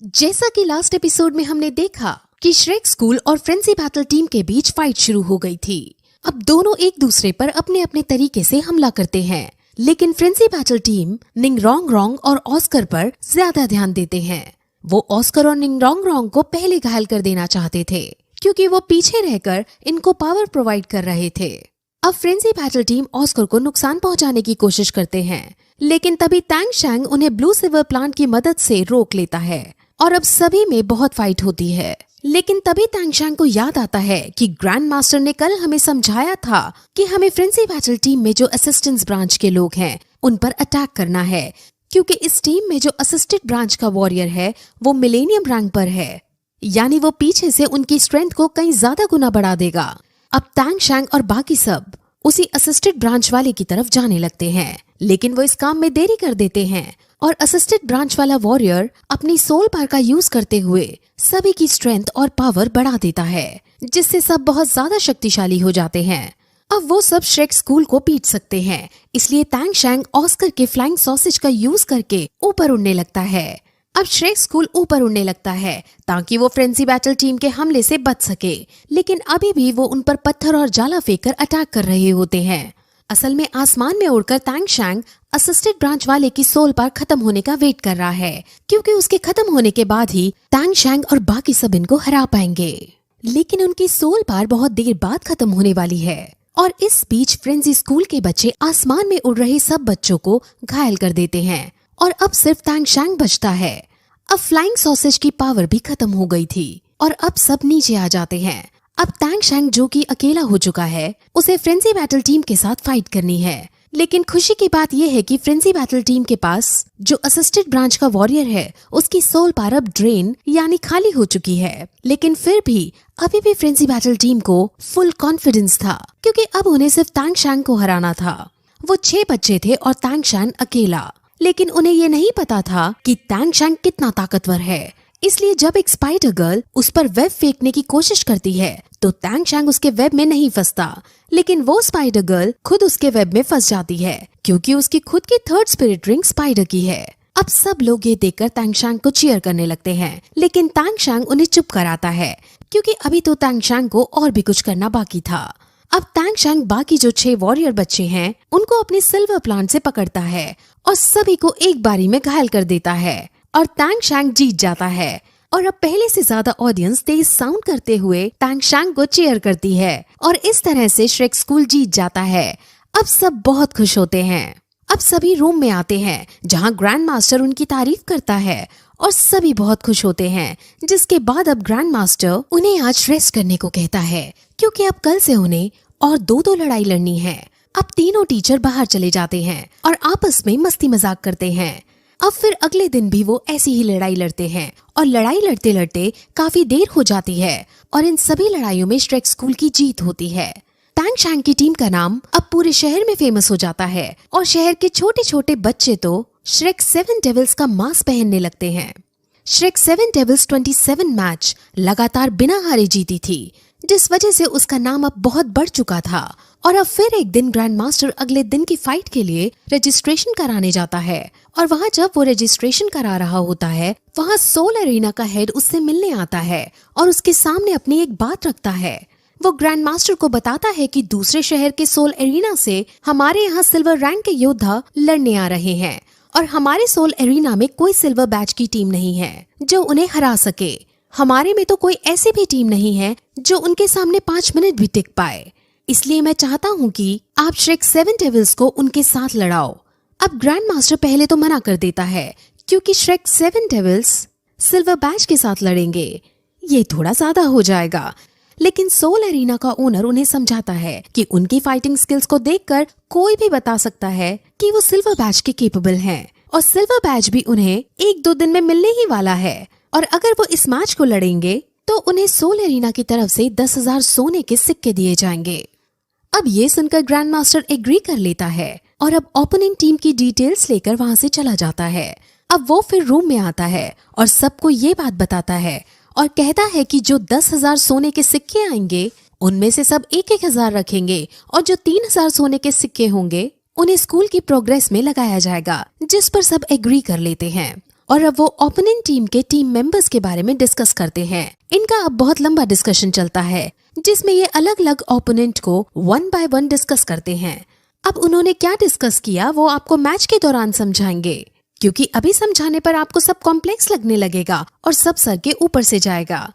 जैसा कि last episode में हमने देखा कि श्रेक स्कूल और फ्रेंजी बैटल टीम के बीच फाइट शुरू हो गई थी। अब दोनों एक दूसरे पर अपने अपने तरीके से हमला करते हैं, लेकिन फ्रेंजी बैटल टीम निंगरोंग और ऑस्कर पर ज्यादा ध्यान देते हैं। वो ऑस्कर और निंगरोंग को पहले घायल कर देना चाहते थे क्योंकि वो पीछे रहकर इनको पावर प्रोवाइड कर रहे थे। अब फ्रेंजी बैटल टीम ऑस्कर को नुकसान पहुंचाने की कोशिश करते हैं, लेकिन तभी टैंग शैंग उन्हें ब्लू सिल्वर प्लांट की मदद से रोक लेता है और अब सभी में बहुत फाइट होती है। लेकिन तभी टैंग शैंग को याद आता है कि ग्रैंड मास्टर ने कल हमें समझाया था कि हमें फ्रेंजी बैटल टीम में जो असिस्टेंस ब्रांच के लोग हैं उन पर अटैक करना है, क्योंकि इस टीम में जो असिस्टेड ब्रांच का वॉरियर है वो मिलेनियम रैंक पर है, यानी वो पीछे से उनकी स्ट्रेंथ को कई ज्यादा गुना बढ़ा देगा। अब टैंग शैंग और बाकी सब उसी असिस्टेड ब्रांच वाले की तरफ जाने लगते हैं, लेकिन वो इस काम में देरी कर देते हैं और असिस्टेड ब्रांच वाला वॉरियर अपनी सोल पावर का यूज करते हुए सभी की स्ट्रेंथ और पावर बढ़ा देता है, जिससे सब बहुत ज्यादा शक्तिशाली हो जाते हैं। अब वो सब श्रेक स्कूल को पीट सकते हैं, इसलिए टैंग शैंग ऑस्कर के फ्लाइंग सॉसेज का यूज करके ऊपर उड़ने लगता है। अब श्रेक स्कूल ऊपर उड़ने लगता है ताकि वो फ्रेंजी बैटल टीम के हमले से बच सके, लेकिन अभी भी वो उन पर पत्थर और जाला फेंककर अटैक कर रहे होते हैं। असल में आसमान में उड़कर टैंग शैंग असिस्टेड ब्रांच वाले की सोल पावर खत्म होने का वेट कर रहा है, क्योंकि उसके खत्म होने के बाद ही टैंग शैंग और बाकी सब इनको हरा पाएंगे। लेकिन उनकी सोल पावर बहुत देर बाद खत्म होने वाली है और इस बीच फ्रेंजी स्कूल के बच्चे आसमान में उड़ रहे सब बच्चों को घायल कर देते हैं और अब सिर्फ टैंग शैंग बचता है। अब फ्लाइंग सॉसेज की पावर भी खत्म हो गई थी और अब सब नीचे आ जाते हैं। अब टैंग शैंग जो कि अकेला हो चुका है, उसे फ्रेंजी बैटल टीम के साथ फाइट करनी है। लेकिन खुशी की बात यह है कि फ्रेंजी बैटल टीम के पास जो असिस्टेड ब्रांच का वॉरियर है उसकी सोल पावर अब ड्रेन यानी खाली हो चुकी है। लेकिन फिर भी अभी भी फ्रेंजी बैटल टीम को फुल कॉन्फिडेंस था, क्योंकि अब उन्हें सिर्फ टैंग शैंग को हराना था। वो 6 बच्चे थे और टैंग शैंग अकेला, लेकिन उन्हें ये नहीं पता था कि टैंग शैंग कितना ताकतवर है। इसलिए जब एक स्पाइडर गर्ल उस पर वेब फेंकने की कोशिश करती है तो टैंग शैंग उसके वेब में नहीं फंसता, लेकिन वो स्पाइडर गर्ल खुद उसके वेब में फंस जाती है, क्योंकि उसकी खुद की थर्ड स्पिरिट रिंग स्पाइडर की है। अब सब लोग ये देखकर टैंग शैंग को चीयर करने लगते हैं, लेकिन टैंग शैंग उन्हें चुप कराता है, क्योंकि अभी तो टैंग शैंग को और भी कुछ करना बाकी था। अब टैंग शैंग बाकी जो 6 वॉरियर बच्चे हैं उनको अपने सिल्वर प्लांट से पकड़ता है और सभी को एक बारी में घायल कर देता है और टैंग शैंग जीत जाता है। और अब पहले से ज्यादा ऑडियंस तेज साउंड करते हुए टैंग शैंग को चीयर करती है और इस तरह से श्रेक स्कूल जीत जाता है। अब सब बहुत खुश होते हैं। अब सभी रूम में आते हैं जहां ग्रैंड मास्टर उनकी तारीफ करता है और सभी बहुत खुश होते हैं, जिसके बाद अब ग्रैंड मास्टर उन्हें आज रेस्ट करने को कहता है, क्योंकि अब कल से उन्हें और 2 लड़ाई लड़नी है। अब तीनों टीचर बाहर चले जाते हैं और आपस में मस्ती मजाक करते हैं। अब फिर अगले दिन भी वो ऐसी ही लड़ाई लड़ते हैं और लड़ाई लड़ते लड़ते काफी देर हो जाती है और इन सभी लड़ाइयों में श्रेक स्कूल की जीत होती है। टैंग शैंग की टीम का नाम अब पूरे शहर में फेमस हो जाता है और शहर के छोटे छोटे बच्चे तो श्रेक 7 डेविल्स का मास्क पहनने लगते हैं। श्रेक 7 डेविल्स 27 मैच लगातार बिना हारे जीती थी, जिस वजह से उसका नाम अब बहुत बढ़ चुका था। और अब फिर एक दिन ग्रैंड मास्टर अगले दिन की फाइट के लिए रजिस्ट्रेशन कराने जाता है और वहाँ जब वो रजिस्ट्रेशन करा रहा होता है, वहाँ सोल एरिना का हेड उससे मिलने आता है और उसके सामने अपनी एक बात रखता है। वो ग्रैंड मास्टर को बताता है कि दूसरे शहर के सोल एरिना से हमारे यहाँ सिल्वर रैंक के योद्धा लड़ने आ रहे हैं और हमारे सोल एरिना में कोई सिल्वर बैच की टीम नहीं है जो उन्हें हरा सके। हमारे में तो कोई ऐसी भी टीम नहीं है जो उनके सामने 5 मिनट भी टिक पाए। इसलिए मैं चाहता हूँ कि आप श्रेक 7 डेविल्स को उनके साथ लड़ाओ। अब ग्रैंड मास्टर पहले तो मना कर देता है, क्योंकि श्रेक 7 डेविल्स सिल्वर बैच के साथ लड़ेंगे, ये थोड़ा ज्यादा हो जाएगा। लेकिन सोल एरिना का ओनर उन्हें समझाता है कि उनकी फाइटिंग स्किल्स को देखकर कोई भी बता सकता है कि वो सिल्वर बैच के केपेबल हैं और सिल्वर बैच भी उन्हें 1-2 दिन में मिलने ही वाला है और अगर वो इस मैच को लड़ेंगे तो उन्हें सोल एरिना की तरफ से 10,000 सोने के सिक्के दिए जाएंगे। अब ये सुनकर ग्रैंड मास्टर एग्री कर लेता है और अब ओपोनेंट टीम की डिटेल्स लेकर वहाँ से चला जाता है। अब वो फिर रूम में आता है और सबको ये बात बताता है और कहता है कि जो 10,000 सोने के सिक्के आएंगे उनमें से सब 1,000 रखेंगे और जो 3,000 सोने के सिक्के होंगे उन्हें स्कूल की प्रोग्रेस में लगाया जाएगा, जिस पर सब एग्री कर लेते हैं। और अब वो ओपोनेंट टीम के टीम मेंबर्स के बारे में डिस्कस करते हैं। इनका अब बहुत लंबा डिस्कशन चलता है जिसमें ये अलग अलग ओपोनेंट को 1 बाय 1 डिस्कस करते हैं। अब उन्होंने क्या डिस्कस किया वो आपको मैच के दौरान समझाएंगे, क्योंकि अभी समझाने पर आपको सब कॉम्प्लेक्स लगने लगेगा और सब सर के ऊपर से जाएगा।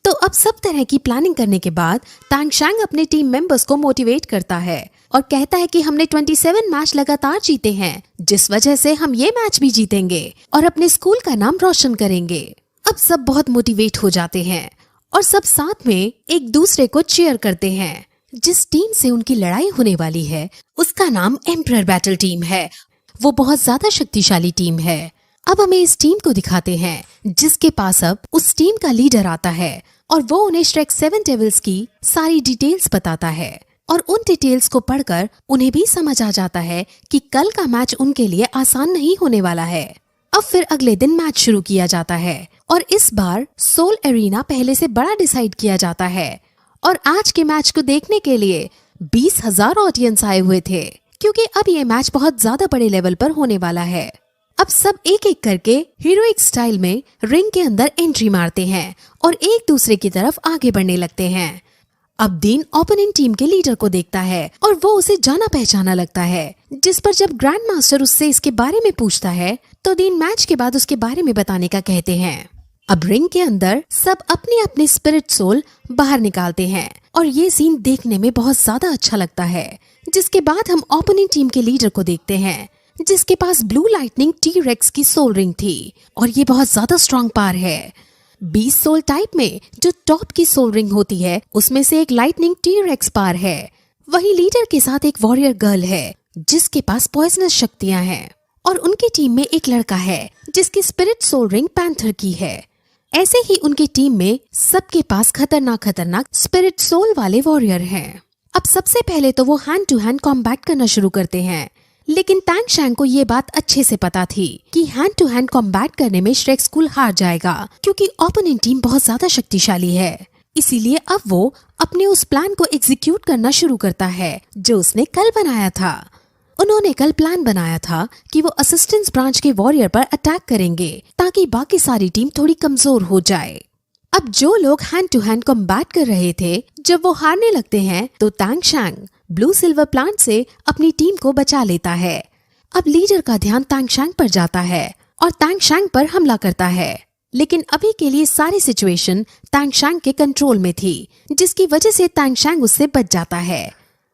तो अब सब तरह की प्लानिंग करने के बाद तांग शैंग अपने टीम मेंबर्स को मोटिवेट करता है और कहता है कि हमने 27 मैच लगातार जीते हैं, जिस वजह से हम ये मैच भी जीतेंगे और अपने स्कूल का नाम रोशन करेंगे। अब सब बहुत मोटिवेट हो जाते हैं और सब साथ में एक दूसरे को चीयर करते हैं। जिस टीम से उनकी लड़ाई होने वाली है उसका नाम एम्परर बैटल टीम है। वो बहुत ज्यादा शक्तिशाली टीम है। अब हमें इस टीम को दिखाते हैं जिसके पास अब उस टीम का लीडर आता है और वो उन्हें श्रेक 7 डेविल्स की सारी डिटेल्स बताता है और उन डिटेल्स को पढ़कर उन्हें भी समझ आ जाता है कि कल का मैच उनके लिए आसान नहीं होने वाला है। अब फिर अगले दिन मैच शुरू किया जाता है और इस बार सोल एरिना पहले से बड़ा डिसाइड किया जाता है और आज के मैच को देखने के लिए 20,000 ऑडियंस आए हुए थे, क्योंकि अब ये मैच बहुत ज्यादा बड़े लेवल पर होने वाला है। अब सब एक एक करके हीरोइक स्टाइल में रिंग के अंदर एंट्री मारते हैं और एक दूसरे की तरफ आगे बढ़ने लगते हैं। अब दीन ओपोनेंट टीम के लीडर को देखता है और वो उसे जाना पहचाना लगता है, जिस पर जब ग्रैंड मास्टर उससे इसके बारे में पूछता है तो दीन मैच के बाद उसके बारे में बताने का कहते हैं। अब रिंग के अंदर सब अपनी अपनी स्पिरिट सोल बाहर निकालते हैं और ये सीन देखने में बहुत ज्यादा अच्छा लगता है। जिसके बाद हम ओपोनेंट टीम के लीडर को देखते हैं जिसके पास ब्लू लाइटनिंग टी-रेक्स की सोल रिंग थी और ये बहुत ज्यादा स्ट्रॉन्ग पार है। 20 सोल टाइप में जो टॉप की सोल रिंग होती है उसमें से एक लाइटनिंग टी-रेक्स पार है। वही लीडर के साथ एक वॉरियर गर्ल है जिसके पास पॉइजनस शक्तियां हैं और उनकी टीम में एक लड़का है जिसकी स्पिरिट सोल रिंग पैंथर की है। ऐसे ही उनकी टीम में सबके पास खतरनाक स्पिरिट सोल वाले वॉरियर हैं। अब सबसे पहले तो वो हैंड टू हैंड कॉम्बैट करना शुरू करते हैं, लेकिन तांग शैंग को ये बात अच्छे से पता थी कि हैंड टू हैंड कॉम्बैट करने में श्रेक स्कूल हार जाएगा, क्योंकि ओपोनेंट टीम बहुत ज्यादा शक्तिशाली है। इसीलिए अब वो अपने उस प्लान को एग्जीक्यूट करना शुरू करता है जो उसने कल बनाया था। उन्होंने कल प्लान बनाया था कि वो असिस्टेंस ब्रांच के वॉरियर पर अटैक करेंगे ताकि बाकी सारी टीम थोड़ी कमजोर हो जाए। अब जो लोग हैंड टू हैंड कॉम्बैट कर रहे थे, जब वो हारने लगते हैं तो तांग शैंग ब्लू सिल्वर प्लांट से अपनी टीम को बचा लेता है। अब लीडर का ध्यान तांग शैंग पर जाता है और तांग शैंग पर हमला करता है, लेकिन अभी के लिए सारी सिचुएशन तांग शैंग के कंट्रोल में थी, जिसकी वजह से तांग शैंग उससे बच जाता है।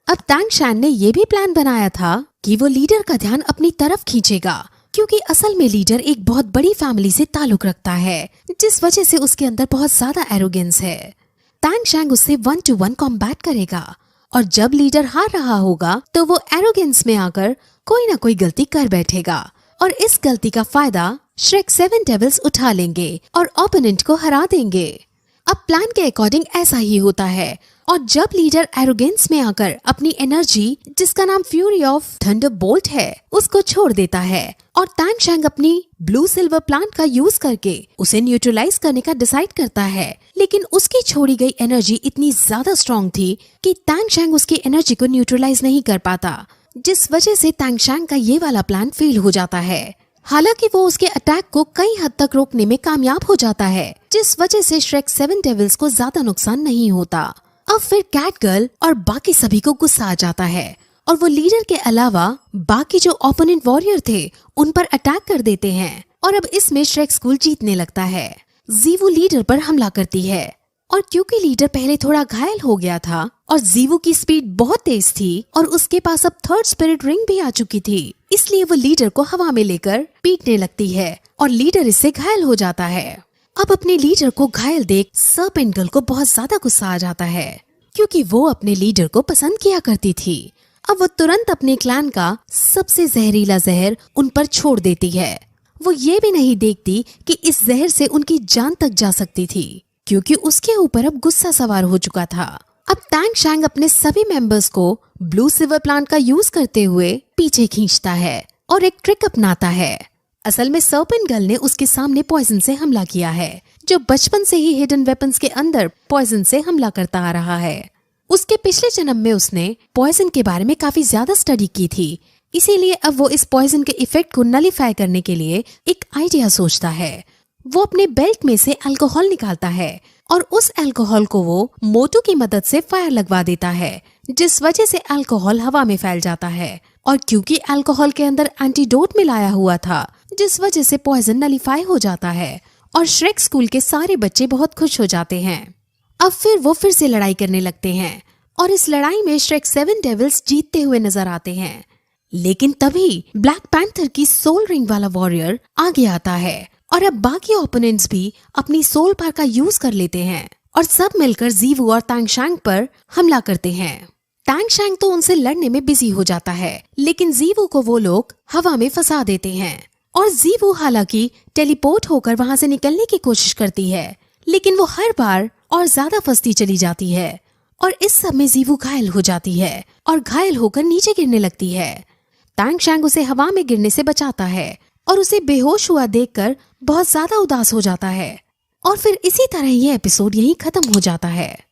अब तांग शैंग ने ये भी प्लान बनाया था कि वो लीडर का ध्यान अपनी तरफ खींचेगा, क्योंकि असल में लीडर एक बहुत बड़ी फैमिली से ताल्लुक रखता है, जिस वजह से उसके अंदर बहुत ज्यादा एरोगेंस है। तांग शैंग उससे 1 to 1 कॉम्बैट करेगा और जब लीडर हार रहा होगा तो वो एरोगेंस में आकर कोई ना कोई गलती कर बैठेगा और इस गलती का फायदा श्रेक 7 डेविल्स उठा लेंगे और ओपोनेंट को हरा देंगे। अब प्लान के अकॉर्डिंग ऐसा ही होता है और जब लीडर एरोगेंस में आकर अपनी एनर्जी, जिसका नाम फ्यूरी ऑफ थंडरबोल्ट है, उसको छोड़ देता है और तांग शैंग अपनी ब्लू सिल्वर प्लांट का यूज करके उसे न्यूट्रलाइज करने का डिसाइड करता है, लेकिन उसकी छोड़ी गई एनर्जी इतनी ज्यादा स्ट्रॉन्ग थी कि तांग शैंग उसकी एनर्जी को न्यूट्रलाइज नहीं कर पाता, जिस वजह से तांग शैंग का ये वाला प्लान फेल हो जाता है। हालांकि वो उसके अटैक को कई हद तक रोकने में कामयाब हो जाता है, जिस वजह से श्रेक 7 डेविल्स को ज्यादा नुकसान नहीं होता। अब फिर कैट गर्ल और बाकी सभी को गुस्सा आ जाता है और वो लीडर के अलावा बाकी जो ओपोनेंट वॉरियर थे उन पर अटैक कर देते हैं और अब इसमें श्रेक स्कूल जीतने लगता है। जीवू लीडर पर हमला करती है और क्योंकि लीडर पहले थोड़ा घायल हो गया था और जीवू की स्पीड बहुत तेज थी और उसके पास अब 3rd स्पिरिट रिंग भी आ चुकी थी, इसलिए वो लीडर को हवा में लेकर पीटने लगती है और लीडर इससे घायल हो जाता है। अब अपने लीडर को घायल देख सर्पेंट गर्ल को बहुत ज्यादा गुस्सा आ जाता है, क्योंकि वो अपने लीडर को पसंद किया करती थी। अब वो तुरंत अपने क्लैन का सबसे जहरीला जहर उन पर छोड़ देती है। वो ये भी नहीं देखती कि इस जहर से उनकी जान तक जा सकती थी, क्योंकि उसके ऊपर अब गुस्सा सवार हो चुका था। अब तांग शैंग अपने सभी मेंबर्स को ब्लू सिल्वर प्लांट का यूज करते हुए पीछे खींचता है और एक ट्रिक अपनाता है। असल में सर्पेंट गर्ल ने उसके सामने पॉइजन से हमला किया है, जो बचपन से ही हिडन वेपन्स के अंदर पॉइजन से हमला करता आ रहा है। उसके पिछले जन्म में उसने पॉइजन के बारे में काफी ज्यादा स्टडी की थी, इसीलिए अब वो इस पॉइजन के इफेक्ट को नलीफाई करने के लिए एक आइडिया सोचता है। वो अपने बेल्ट में से अल्कोहल निकालता है और उस अल्कोहल को वो मोटू की मदद से फायर लगवा देता है, जिस वजह से अल्कोहल हवा में फैल जाता है। और क्योंकि अल्कोहल के अंदर एंटीडोट मिलाया हुआ था, जिस वजह से पॉइजन नलीफाई हो जाता है और श्रेक स्कूल के सारे बच्चे बहुत खुश हो जाते हैं। अब वो फिर से लड़ाई करने लगते हैं और इस लड़ाई में श्रेक 7 डेविल्स जीतते हुए नजर आते हैं। लेकिन तभी ब्लैक पैंथर की सोल रिंग वाला वॉरियर आगे आता है और अब बाकी ओपोनेंट्स भी अपनी सोल पावर का यूज कर लेते हैं और सब मिलकर जीवू और तांगशैंग पर हमला करते हैं। तांगशैंग तो उनसे लड़ने में बिजी हो जाता है, लेकिन जीवू को वो लोग हवा में फंसा देते हैं और जीवू हालांकि टेलीपोर्ट होकर वहां से निकलने की कोशिश करती है, लेकिन वो हर बार और ज्यादा फंसती चली जाती है और इस सब में जीवू घायल हो जाती है और घायल होकर नीचे गिरने लगती है। तांगशैंग उसे हवा में गिरने से बचाता है और उसे बेहोश हुआ देखकर बहुत ज्यादा उदास हो जाता है और फिर इसी तरह ये एपिसोड यहीं खत्म हो जाता है।